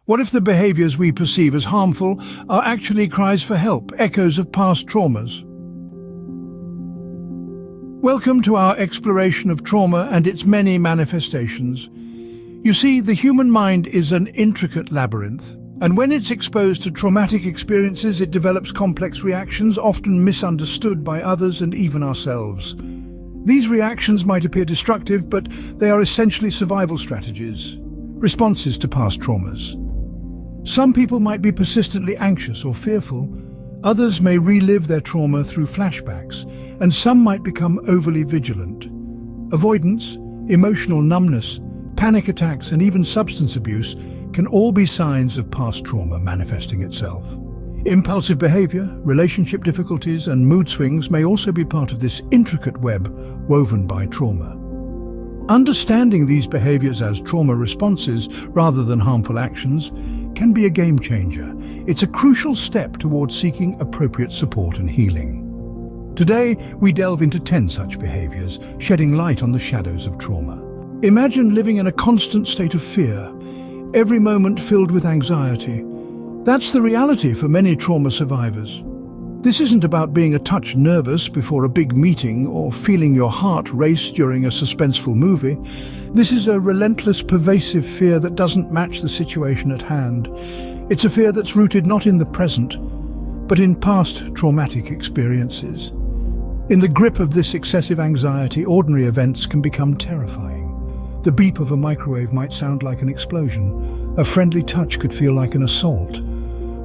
What if the behaviors we perceive as harmful are actually cries for help, echoes of past traumas? Welcome to our exploration of trauma and its many manifestations. You see, the human mind is an intricate labyrinth, and when it's exposed to traumatic experiences, it develops complex reactions, often misunderstood by others and even ourselves. These reactions might appear destructive, but they are essentially survival strategies, responses to past traumas. Some people might be persistently anxious or fearful, others may relive their trauma through flashbacks, and some might become overly vigilant. Avoidance, emotional numbness, panic attacks, and even substance abuse can all be signs of past trauma manifesting itself. Impulsive behavior, relationship difficulties, and mood swings may also be part of this intricate web woven by trauma. Understanding these behaviors as trauma responses rather than harmful actions can be a game changer. It's a crucial step towards seeking appropriate support and healing. Today, we delve into 10 such behaviors, shedding light on the shadows of trauma. Imagine living in a constant state of fear, every moment filled with anxiety. That's the reality for many trauma survivors. This isn't about being a touch nervous before a big meeting or feeling your heart race during a suspenseful movie. This is a relentless, pervasive fear that doesn't match the situation at hand. It's a fear that's rooted not in the present, but in past traumatic experiences. In the grip of this excessive anxiety, ordinary events can become terrifying. The beep of a microwave might sound like an explosion. A friendly touch could feel like an assault.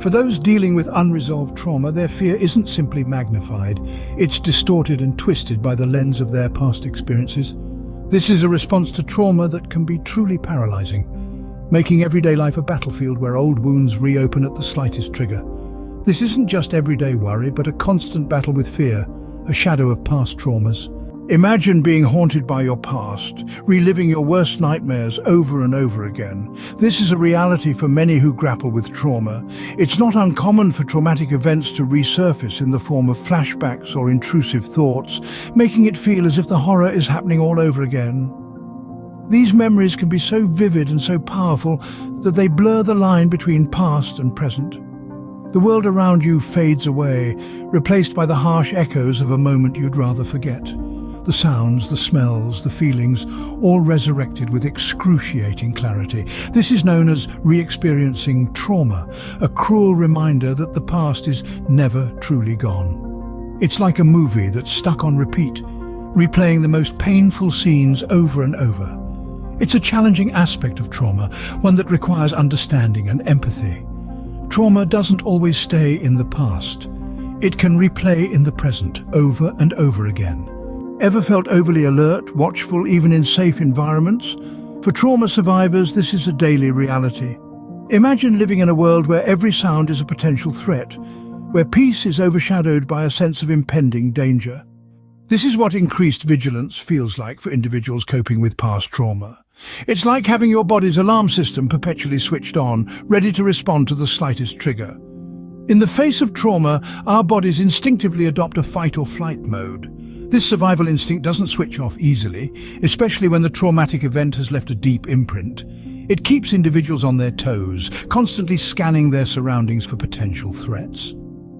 For those dealing with unresolved trauma, their fear isn't simply magnified. It's distorted and twisted by the lens of their past experiences. This is a response to trauma that can be truly paralyzing, making everyday life a battlefield where old wounds reopen at the slightest trigger. This isn't just everyday worry, but a constant battle with fear, a shadow of past traumas. Imagine being haunted by your past, reliving your worst nightmares over and over again. This is a reality for many who grapple with trauma. It's not uncommon for traumatic events to resurface in the form of flashbacks or intrusive thoughts, making it feel as if the horror is happening all over again. These memories can be so vivid and so powerful that they blur the line between past and present. The world around you fades away, replaced by the harsh echoes of a moment you'd rather forget. The sounds, the smells, the feelings, all resurrected with excruciating clarity. This is known as re-experiencing trauma, a cruel reminder that the past is never truly gone. It's like a movie that's stuck on repeat, replaying the most painful scenes over and over. It's a challenging aspect of trauma, one that requires understanding and empathy. Trauma doesn't always stay in the past. It can replay in the present, over and over again. Ever felt overly alert, watchful, even in safe environments? For trauma survivors, this is a daily reality. Imagine living in a world where every sound is a potential threat, where peace is overshadowed by a sense of impending danger. This is what increased vigilance feels like for individuals coping with past trauma. It's like having your body's alarm system perpetually switched on, ready to respond to the slightest trigger. In the face of trauma, our bodies instinctively adopt a fight or flight mode. This survival instinct doesn't switch off easily, especially when the traumatic event has left a deep imprint. It keeps individuals on their toes, constantly scanning their surroundings for potential threats.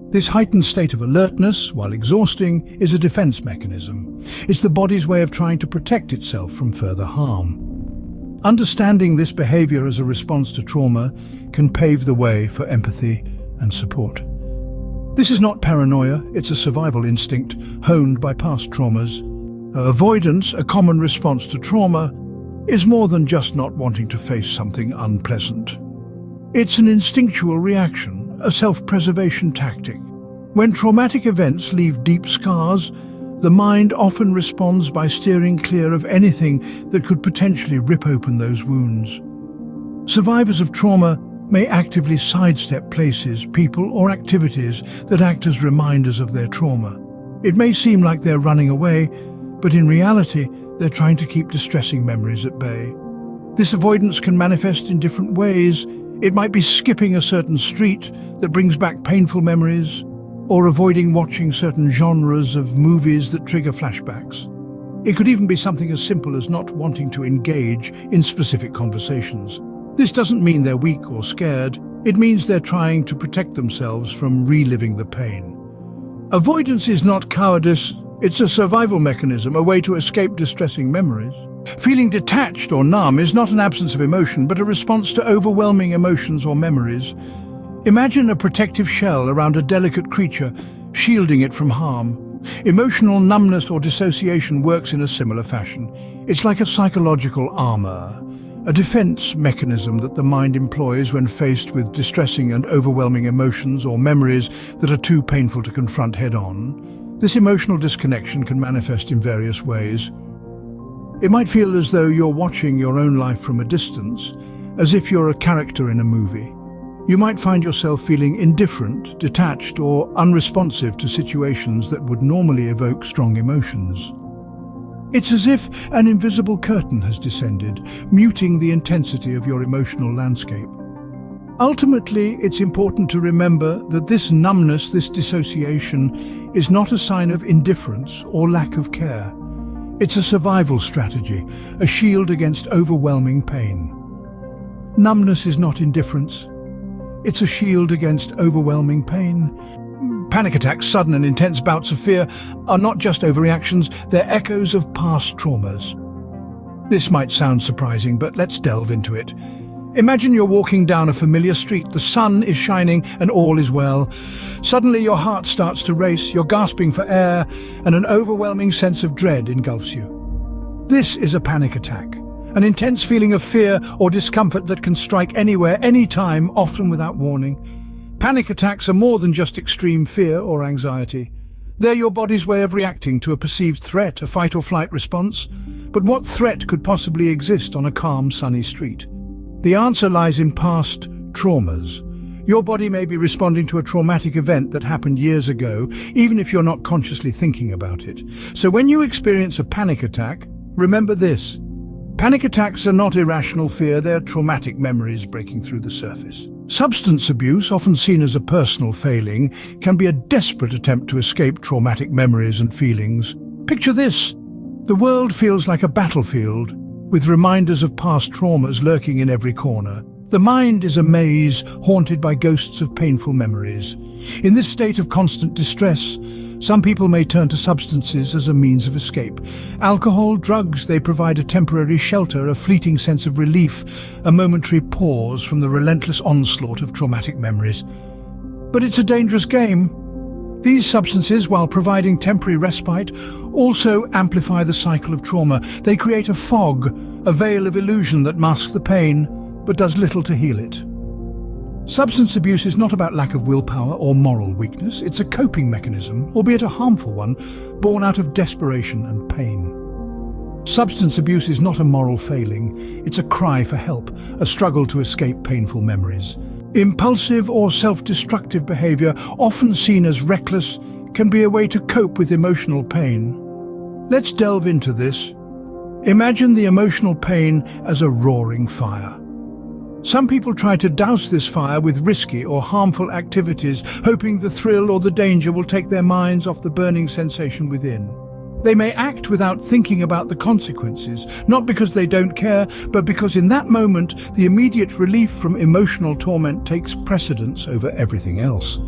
This heightened state of alertness, while exhausting, is a defense mechanism. It's the body's way of trying to protect itself from further harm. Understanding this behavior as a response to trauma can pave the way for empathy and support. This is not paranoia, it's a survival instinct honed by past traumas. Avoidance, a common response to trauma, is more than just not wanting to face something unpleasant. It's an instinctual reaction, a self-preservation tactic. When traumatic events leave deep scars, the mind often responds by steering clear of anything that could potentially rip open those wounds. Survivors of trauma may actively sidestep places, people, or activities that act as reminders of their trauma. It may seem like they're running away, but in reality, they're trying to keep distressing memories at bay. This avoidance can manifest in different ways. It might be skipping a certain street that brings back painful memories, or avoiding watching certain genres of movies that trigger flashbacks. It could even be something as simple as not wanting to engage in specific conversations. This doesn't mean they're weak or scared. It means they're trying to protect themselves from reliving the pain. Avoidance is not cowardice. It's a survival mechanism, a way to escape distressing memories. Feeling detached or numb is not an absence of emotion, but a response to overwhelming emotions or memories. Imagine a protective shell around a delicate creature, shielding it from harm. Emotional numbness or dissociation works in a similar fashion. It's like a psychological armor, a defense mechanism that the mind employs when faced with distressing and overwhelming emotions or memories that are too painful to confront head-on. This emotional disconnection can manifest in various ways. It might feel as though you're watching your own life from a distance, as if you're a character in a movie. You might find yourself feeling indifferent, detached, or unresponsive to situations that would normally evoke strong emotions. It's as if an invisible curtain has descended, muting the intensity of your emotional landscape. Ultimately, it's important to remember that this numbness, this dissociation, is not a sign of indifference or lack of care. It's a survival strategy, a shield against overwhelming pain. Numbness is not indifference. It's a shield against overwhelming pain. Panic attacks, sudden and intense bouts of fear, are not just overreactions, they're echoes of past traumas. This might sound surprising, but let's delve into it. Imagine you're walking down a familiar street, the sun is shining and all is well. Suddenly your heart starts to race, you're gasping for air, and an overwhelming sense of dread engulfs you. This is a panic attack, an intense feeling of fear or discomfort that can strike anywhere, anytime, often without warning. Panic attacks are more than just extreme fear or anxiety. They're your body's way of reacting to a perceived threat, a fight or flight response. But what threat could possibly exist on a calm, sunny street? The answer lies in past traumas. Your body may be responding to a traumatic event that happened years ago, even if you're not consciously thinking about it. So when you experience a panic attack, remember this. Panic attacks are not irrational fear, they're traumatic memories breaking through the surface. Substance abuse, often seen as a personal failing, can be a desperate attempt to escape traumatic memories and feelings. Picture this. The world feels like a battlefield, with reminders of past traumas lurking in every corner. The mind is a maze haunted by ghosts of painful memories. In this state of constant distress, some people may turn to substances as a means of escape. Alcohol, drugs, they provide a temporary shelter, a fleeting sense of relief, a momentary pause from the relentless onslaught of traumatic memories. But it's a dangerous game. These substances, while providing temporary respite, also amplify the cycle of trauma. They create a fog, a veil of illusion that masks the pain, but does little to heal it. Substance abuse is not about lack of willpower or moral weakness. It's a coping mechanism, albeit a harmful one, born out of desperation and pain. Substance abuse is not a moral failing. It's a cry for help, a struggle to escape painful memories. Impulsive or self-destructive behavior, often seen as reckless, can be a way to cope with emotional pain. Let's delve into this. Imagine the emotional pain as a roaring fire. Some people try to douse this fire with risky or harmful activities, hoping the thrill or the danger will take their minds off the burning sensation within. They may act without thinking about the consequences, not because they don't care, but because in that moment, the immediate relief from emotional torment takes precedence over everything else.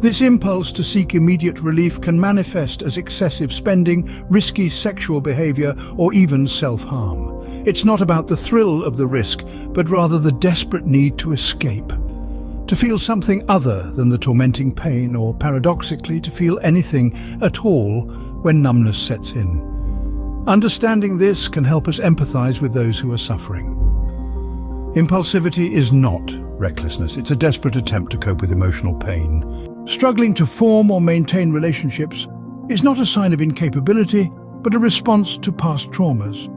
This impulse to seek immediate relief can manifest as excessive spending, risky sexual behavior, or even self-harm. It's not about the thrill of the risk, but rather the desperate need to escape, to feel something other than the tormenting pain, or paradoxically, to feel anything at all when numbness sets in. Understanding this can help us empathize with those who are suffering. Impulsivity is not recklessness. It's a desperate attempt to cope with emotional pain. Struggling to form or maintain relationships is not a sign of incapability, but a response to past traumas.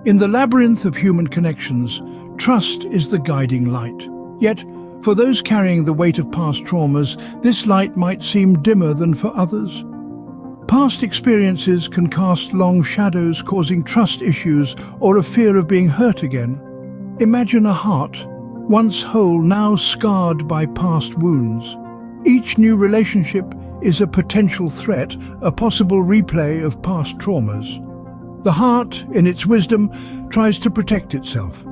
In the labyrinth of human connections, trust is the guiding light. Yet, for those carrying the weight of past traumas, this light might seem dimmer than for others. Past experiences can cast long shadows, causing trust issues or a fear of being hurt again. Imagine a heart, once whole, now scarred by past wounds. Each new relationship is a potential threat, a possible replay of past traumas. The heart, in its wisdom, tries to protect itself.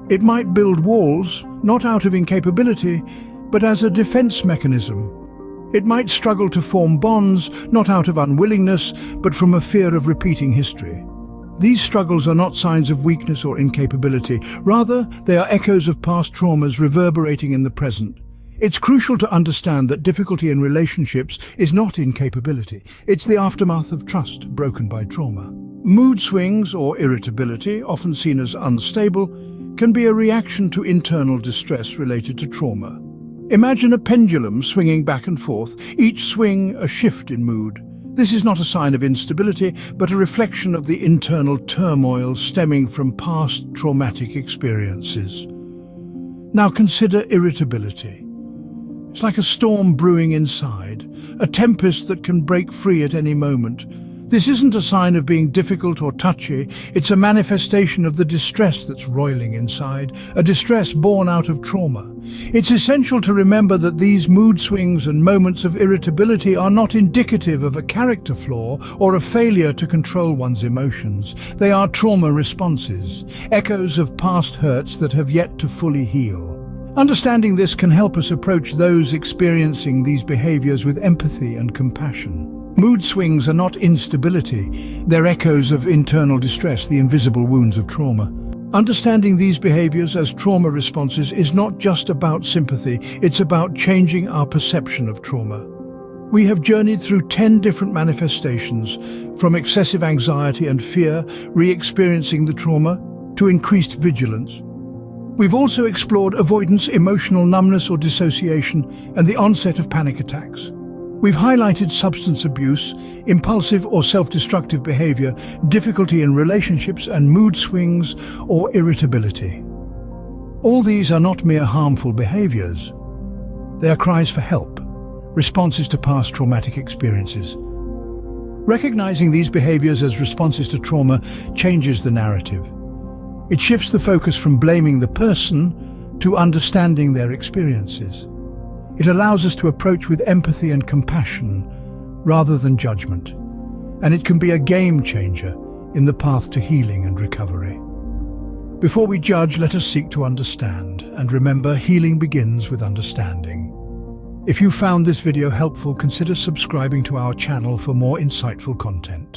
It might build walls, not out of incapability, but as a defense mechanism. It might struggle to form bonds, not out of unwillingness, but from a fear of repeating history. These struggles are not signs of weakness or incapability. Rather, they are echoes of past traumas reverberating in the present. It's crucial to understand that difficulty in relationships is not incapability. It's the aftermath of trust broken by trauma. Mood swings or irritability, often seen as unstable, can be a reaction to internal distress related to trauma. Imagine a pendulum swinging back and forth, each swing a shift in mood. This is not a sign of instability, but a reflection of the internal turmoil stemming from past traumatic experiences. Now consider irritability. It's like a storm brewing inside, a tempest that can break free at any moment. This isn't a sign of being difficult or touchy, it's a manifestation of the distress that's roiling inside, a distress born out of trauma. It's essential to remember that these mood swings and moments of irritability are not indicative of a character flaw or a failure to control one's emotions. They are trauma responses, echoes of past hurts that have yet to fully heal. Understanding this can help us approach those experiencing these behaviors with empathy and compassion. Mood swings are not instability, they're echoes of internal distress, the invisible wounds of trauma. Understanding these behaviors as trauma responses is not just about sympathy, it's about changing our perception of trauma. We have journeyed through 10 different manifestations, from excessive anxiety and fear, re-experiencing the trauma, to increased vigilance. We've also explored avoidance, emotional numbness or dissociation, and the onset of panic attacks. We've highlighted substance abuse, impulsive or self-destructive behavior, difficulty in relationships, and mood swings or irritability. All these are not mere harmful behaviors. They are cries for help, responses to past traumatic experiences. Recognizing these behaviors as responses to trauma changes the narrative. It shifts the focus from blaming the person to understanding their experiences. It allows us to approach with empathy and compassion rather than judgment, and it can be a game changer in the path to healing and recovery. Before we judge, let us seek to understand, and remember, healing begins with understanding. If you found this video helpful, consider subscribing to our channel for more insightful content.